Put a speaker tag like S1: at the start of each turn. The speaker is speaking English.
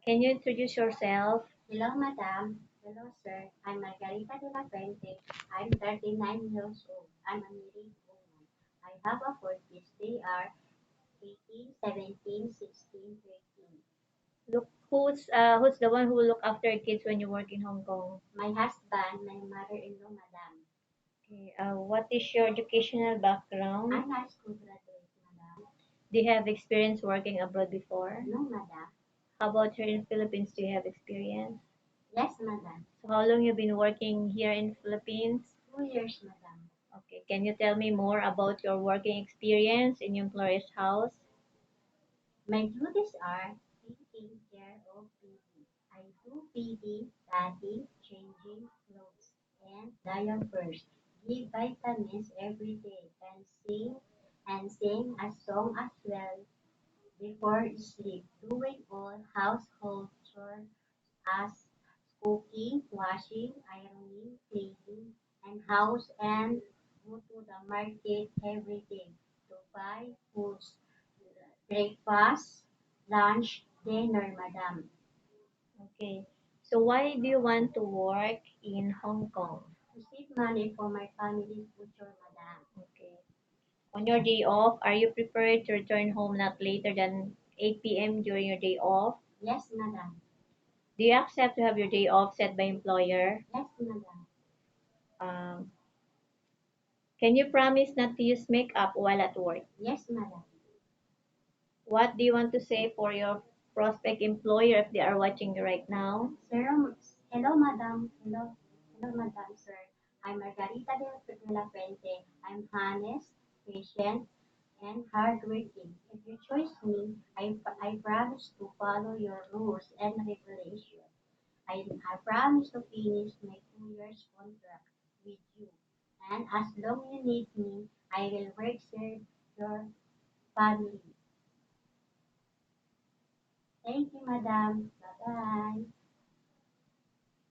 S1: Can you introduce yourself?
S2: Hello, Madam. Hello, Sir. I'm Margarita de la Fuente. I'm 39 years old. I'm a married woman. I have a four kids. They are 18, 17, 16, 13.
S1: Look, who's the one who look after kids when you work in Hong Kong?
S2: My husband, my mother-in-law, Madam.
S1: Okay. What is your educational background?
S2: I'm high school graduate, Madam.
S1: Do you have experience working abroad before?
S2: No, Madam.
S1: How about here in Philippines? Do you have experience?
S2: Yes, Madam.
S1: So how long you been working here in Philippines?
S2: 2 years, Madam.
S1: Okay. Can you tell me more about your working experience in your employer's house?
S2: My duties are taking care of baby. I do feeding, bathing, changing clothes, and diapers. Give vitamins every day and sing a song as well before sleep. Doing all household chores as cooking, washing, ironing, cleaning, and house and go to the market every day to buy foods, breakfast, lunch, dinner, madam.
S1: Okay. So why do you want to work in Hong Kong?
S2: To save money for my family's future, madam.
S1: Okay. On your day off, are you prepared to return home not later than 8 p.m. during your day off?
S2: Yes, madam.
S1: Do you accept to have your day off set by employer?
S2: Yes, madam.
S1: Um, can you promise not to use makeup while at work?
S2: Yes, madam.
S1: What do you want to say for your prospect employer if they are watching you right now?
S2: Sir, hello, madam. Hello, madam, sir. I'm Margarita de la Fuente. I'm honest, patient, and hardworking. If you choose me, I promise to follow your rules and regulations. I promise to finish my 2 years contract with you. And as long you need me, I will work serve your family. Thank you, madam. Bye-bye.